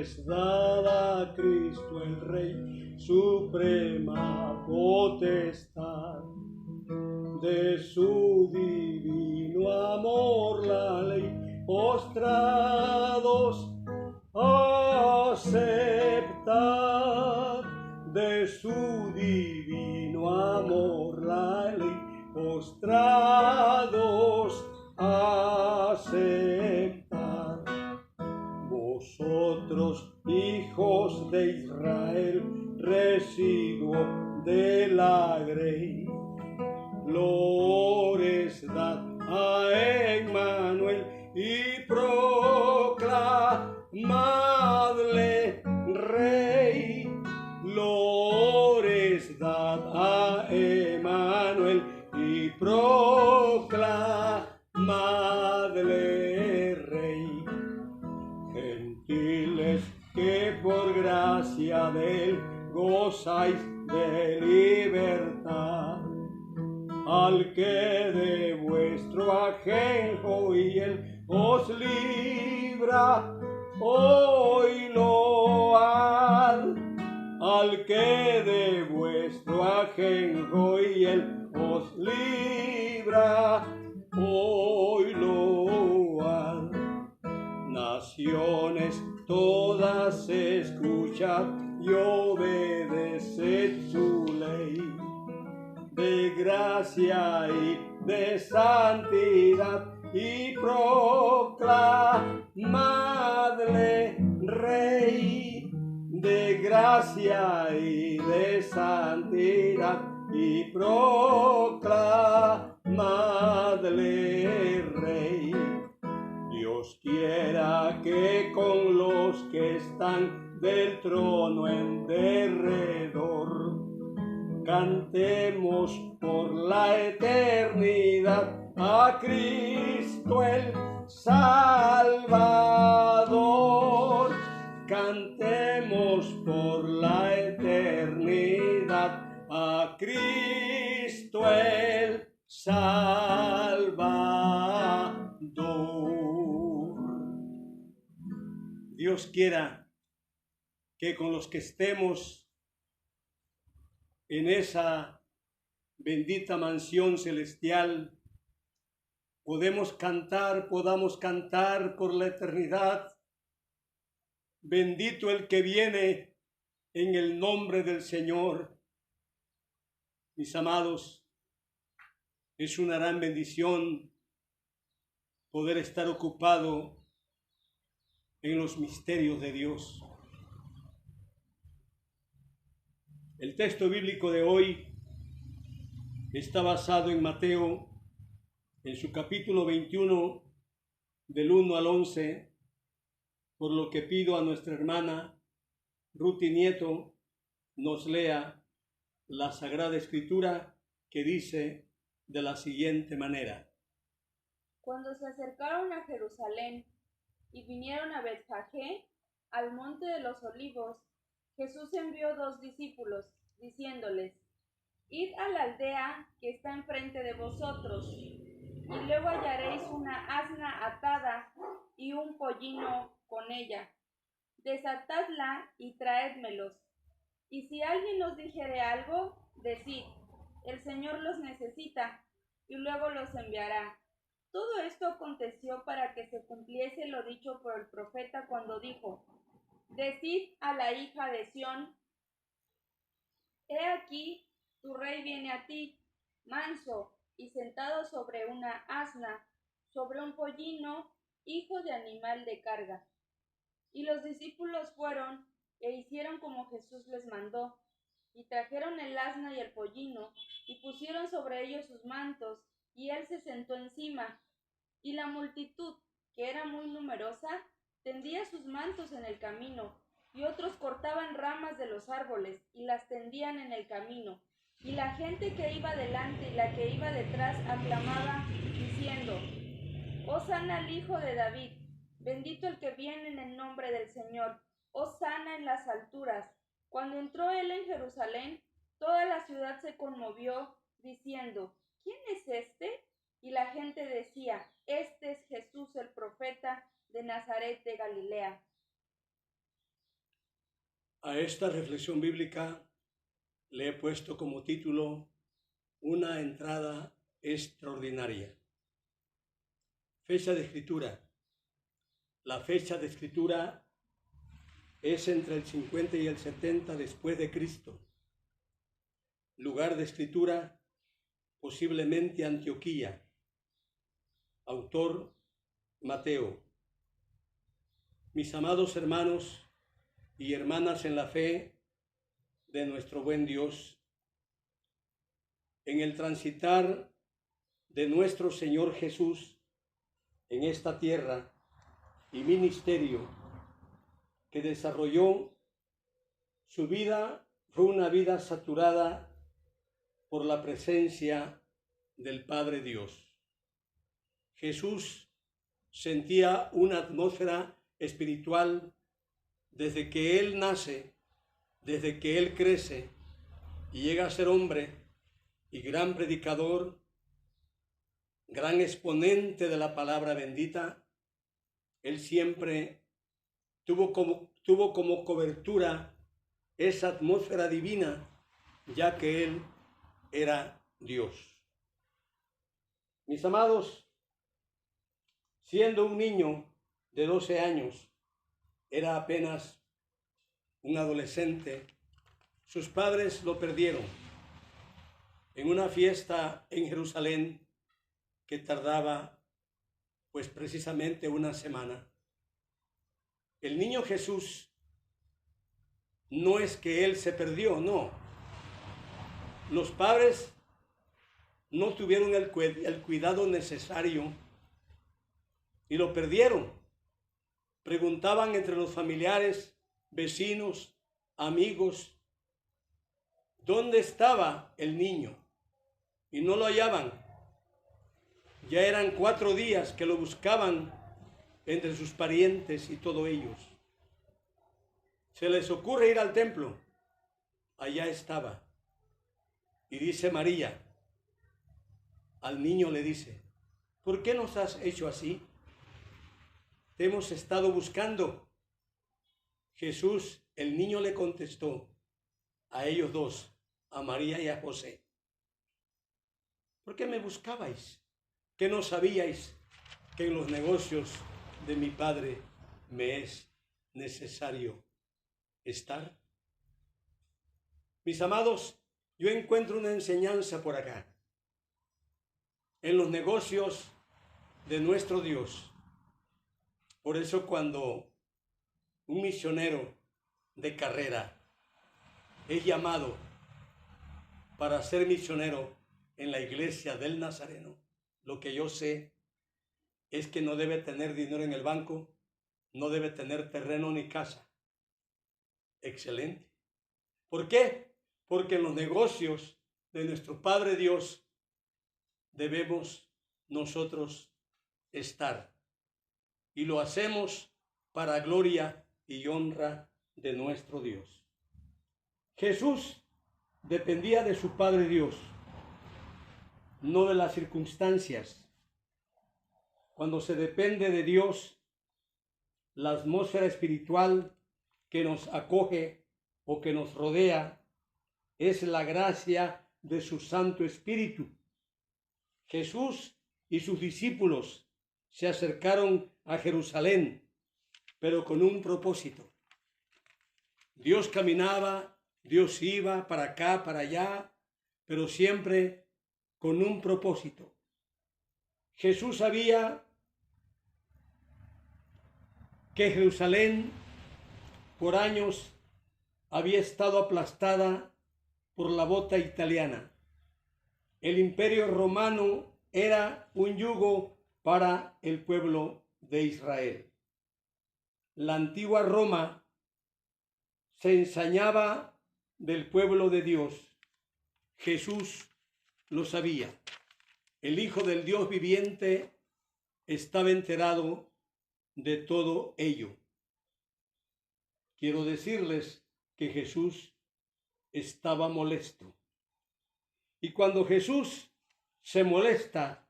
es dada a Cristo el Rey, suprema potestad. De su divino amor la ley, postrados aceptar. De su divino amor la ley, postrados aceptar. Vosotros, hijos de Israel, residuo de la grey, glores dad a Emmanuel y proclamadle Rey. Glores dad a Emmanuel y proclamadle Rey. Gentiles que por gracia de él gozáis de libertad, al que de vuestro ajenjo y él os libra, hoy load. Al que de vuestro ajenjo y él os libra, hoy load. Naciones todas escuchad y obedeced su ley, de gracia y de santidad, y proclamadle Rey. De gracia y de santidad, y proclamadle Rey. Dios quiera que con los que están del trono en derredor cantemos por la eternidad a Cristo el Salvador. Cantemos por la eternidad a Cristo el Salvador. Dios quiera que con los que estemos en esa bendita mansión celestial podamos cantar por la eternidad. Bendito el que viene en el nombre del Señor. Mis amados, es una gran bendición poder estar ocupado en los misterios de Dios. El texto bíblico de hoy está basado en Mateo, en su capítulo 21, del 1 al 11, por lo que pido a nuestra hermana Ruti Nieto nos lea la Sagrada Escritura, que dice de la siguiente manera. Cuando se acercaron a Jerusalén y vinieron a Betfagé, al monte de los Olivos, Jesús envió 2 discípulos, diciéndoles: Id a la aldea que está enfrente de vosotros, y luego hallaréis una asna atada y un pollino con ella. Desatadla y traédmelos. Y si alguien os dijere algo, decid: el Señor los necesita, y luego los enviará. Todo esto aconteció para que se cumpliese lo dicho por el profeta cuando dijo: Decid a la hija de Sión: he aquí, tu rey viene a ti, manso y sentado sobre una asna, sobre un pollino, hijo de animal de carga. Y los discípulos fueron e hicieron como Jesús les mandó, y trajeron el asna y el pollino, y pusieron sobre ellos sus mantos, y él se sentó encima. Y la multitud, que era muy numerosa, tendía sus mantos en el camino, y otros cortaban ramas de los árboles y las tendían en el camino. Y la gente que iba delante y la que iba detrás aclamaba, diciendo: Hosana al Hijo de David, bendito el que viene en el nombre del Señor, hosana en las alturas. Cuando entró él en Jerusalén, toda la ciudad se conmovió, diciendo: ¿quién es este? Y la gente decía: este es Jesús el profeta de Nazaret de Galilea. A esta reflexión bíblica le he puesto como título Una entrada extraordinaria. Fecha de escritura. La fecha de escritura es entre el 50 y el 70 después de Cristo. Lugar de escritura, posiblemente Antioquía. Autor, Mateo. Mis amados hermanos y hermanas en la fe de nuestro buen Dios, en el transitar de nuestro Señor Jesús en esta tierra y ministerio que desarrolló, su vida fue una vida saturada por la presencia del Padre Dios. Jesús sentía una atmósfera espiritual desde que Él nace, desde que Él crece y llega a ser hombre y gran predicador, gran exponente de la palabra bendita. Él siempre tuvo como cobertura esa atmósfera divina, ya que Él era Dios. Mis amados, siendo un niño de 12 años, era apenas un adolescente, sus padres lo perdieron en una fiesta en Jerusalén que tardaba pues precisamente una semana. El niño Jesús no es que él se perdió, no. Los padres no tuvieron el cuidado necesario y lo perdieron. Preguntaban entre los familiares, vecinos, amigos, ¿dónde estaba el niño? Y no lo hallaban. Ya eran 4 días que lo buscaban entre sus parientes y todos ellos. Se les ocurre ir al templo. Allá estaba. Y dice María, al niño le dice, ¿por qué nos has hecho así? Te hemos estado buscando. Jesús, el niño le contestó a ellos dos, a María y a José, ¿por qué me buscabais? ¿Que no sabíais que en los negocios de mi Padre me es necesario estar? Mis amados, yo encuentro una enseñanza por acá. En los negocios de nuestro Dios. Por eso cuando un misionero de carrera es llamado para ser misionero en la iglesia del Nazareno, lo que yo sé es que no debe tener dinero en el banco, no debe tener terreno ni casa. Excelente. ¿Por qué? Porque en los negocios de nuestro Padre Dios debemos nosotros estar. Y lo hacemos para gloria y honra de nuestro Dios. Jesús dependía de su Padre Dios, no de las circunstancias. Cuando se depende de Dios, la atmósfera espiritual que nos acoge o que nos rodea es la gracia de su Santo Espíritu. Jesús y sus discípulos se acercaron a Jerusalén, pero con un propósito. Dios caminaba, Dios iba para acá, para allá, pero siempre con un propósito. Jesús sabía que Jerusalén por años había estado aplastada por la bota italiana. El imperio romano era un yugo para el pueblo de Israel. La antigua Roma se ensañaba del pueblo de Dios. Jesús lo sabía. El Hijo del Dios viviente estaba enterado de todo ello. Quiero decirles que Jesús estaba molesto. Y cuando Jesús se molesta,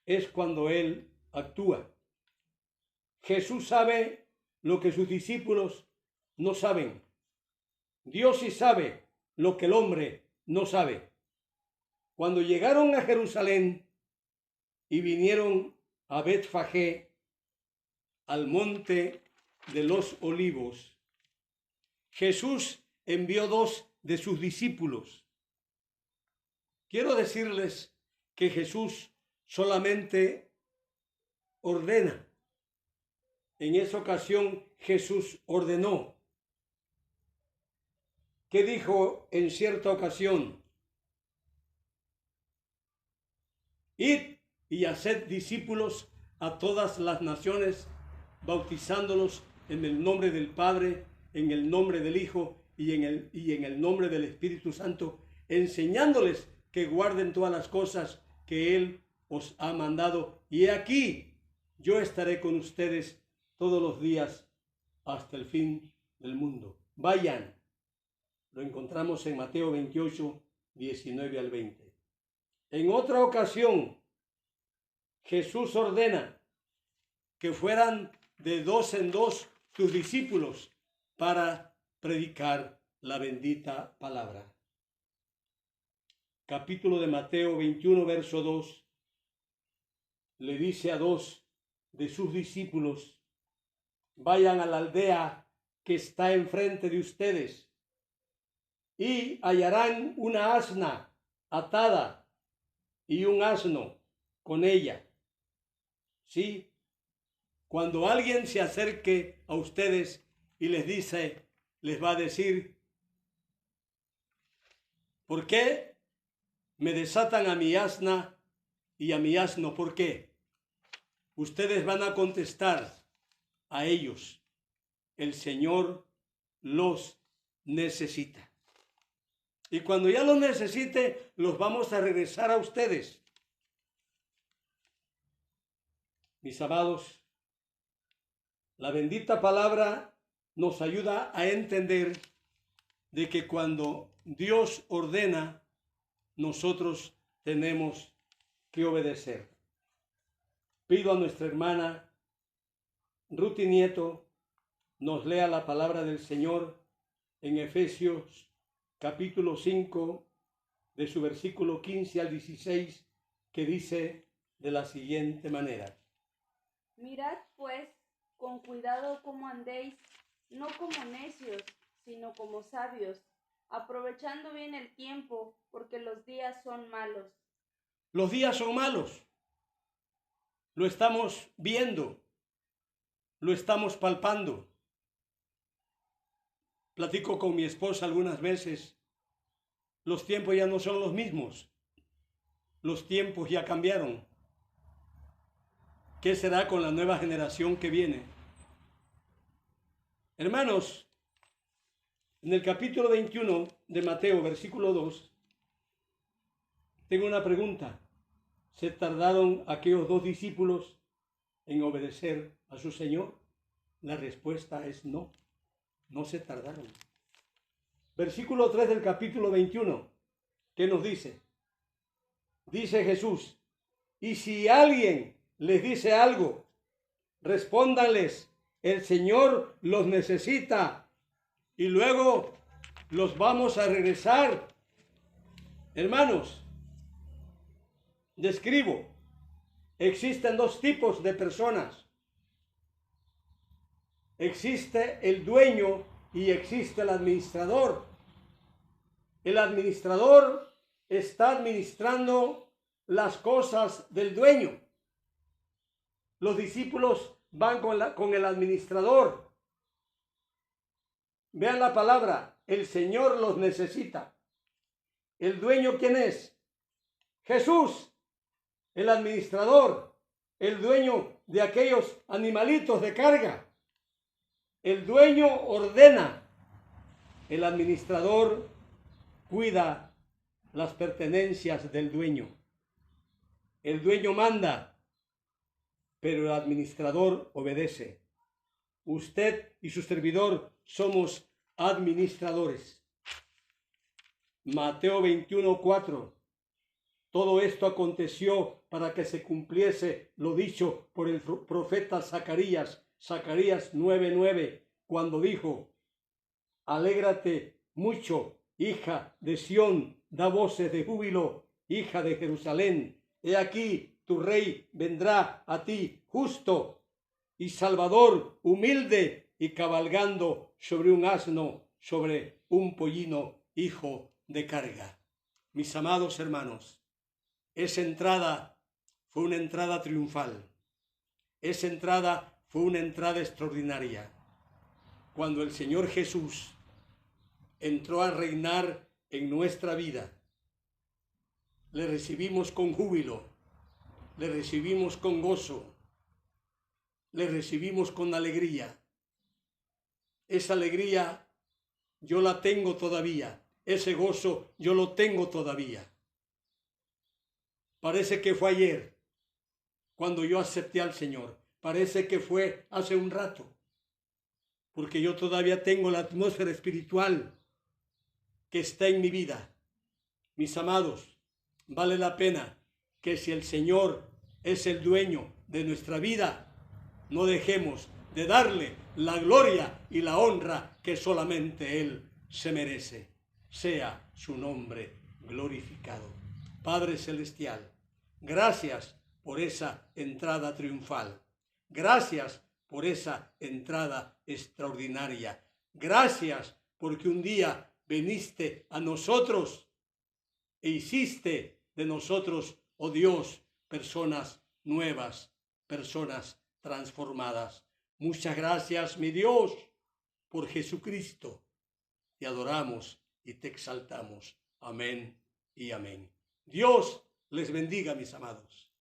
es cuando Él actúa. Jesús sabe lo que sus discípulos no saben. Dios sí sabe lo que el hombre no sabe. Cuando llegaron a Jerusalén y vinieron a Betfagé, al monte de los olivos, Jesús envió 2 de sus discípulos. Quiero decirles que Jesús solamente ordena. En esa ocasión Jesús ordenó. ¿Qué dijo en cierta ocasión? Id y haced discípulos a todas las naciones, bautizándolos en el nombre del Padre, en el nombre del Hijo y en el nombre del Espíritu Santo, enseñándoles que guarden todas las cosas que Él os ha mandado. Y aquí yo estaré con ustedes todos los días hasta el fin del mundo. Vayan. Lo encontramos en Mateo 28, 19 al 20. En otra ocasión, Jesús ordena que fueran de 2 en 2 sus discípulos para predicar la bendita palabra. Capítulo de Mateo 21, verso 2, le dice a 2 de sus discípulos: vayan a la aldea que está enfrente de ustedes y hallarán una asna atada y un asno con ella. Sí, cuando alguien se acerque a ustedes y les dice, les va a decir: ¿por qué me desatan a mi asna y a mi asno? ¿Por qué? Ustedes van a contestar a ellos: el Señor los necesita. Y cuando ya los necesite, los vamos a regresar a ustedes. Mis amados, la bendita palabra nos ayuda a entender de que cuando Dios ordena, nosotros tenemos que obedecer. Pido a nuestra hermana Ruti Nieto nos lea la palabra del Señor en Efesios capítulo 5, de su versículo 15 al 16, que dice de la siguiente manera: Mirad pues con cuidado cómo andéis, no como necios, sino como sabios, aprovechando bien el tiempo, porque los días son malos. Los días son malos. Lo estamos viendo, lo estamos palpando. Platico con mi esposa algunas veces. Los tiempos ya no son los mismos. Los tiempos ya cambiaron. ¿Qué será con la nueva generación que viene? Hermanos, en el capítulo 21 de Mateo, versículo 2, tengo una pregunta. ¿Se tardaron aquellos 2 discípulos en obedecer a su Señor? La respuesta es no, no se tardaron. Versículo 3 del capítulo 21, ¿qué nos dice? Dice Jesús: y si alguien les dice algo, respóndanles: el Señor los necesita y luego los vamos a regresar. Hermanos, describo, existen 2 tipos de personas. Existe el dueño y existe el administrador. El administrador está administrando las cosas del dueño. Los discípulos van con el administrador. Vean la palabra: el Señor los necesita. ¿El dueño quién es? Jesús. El administrador, el dueño de aquellos animalitos de carga. El dueño ordena, el administrador cuida las pertenencias del dueño. El dueño manda, pero el administrador obedece. Usted y su servidor somos administradores. Mateo 21, 4. Todo esto aconteció para que se cumpliese lo dicho por el profeta Zacarías, Zacarías 9:9, cuando dijo: alégrate, mucho, hija de Sión, da voces de júbilo, hija de Jerusalén. He aquí, tu rey vendrá a ti justo y salvador, humilde y cabalgando sobre un asno, sobre un pollino, hijo de carga. Mis amados hermanos, esa entrada fue una entrada triunfal. Esa entrada fue una entrada extraordinaria. Cuando el Señor Jesús entró a reinar en nuestra vida, le recibimos con júbilo, le recibimos con gozo, le recibimos con alegría. Esa alegría yo la tengo todavía, ese gozo yo lo tengo todavía. Parece que fue ayer cuando yo acepté al Señor, parece que fue hace un rato, porque yo todavía tengo la atmósfera espiritual que está en mi vida. Mis amados, vale la pena que si el Señor es el dueño de nuestra vida, no dejemos de darle la gloria y la honra que solamente Él se merece. Sea su nombre glorificado. Padre Celestial, gracias por esa entrada triunfal. Gracias por esa entrada extraordinaria. Gracias porque un día viniste a nosotros e hiciste de nosotros, oh Dios, personas nuevas, personas transformadas. Muchas gracias, mi Dios, por Jesucristo. Te adoramos y te exaltamos. Amén y amén. Dios les bendiga, mis amados.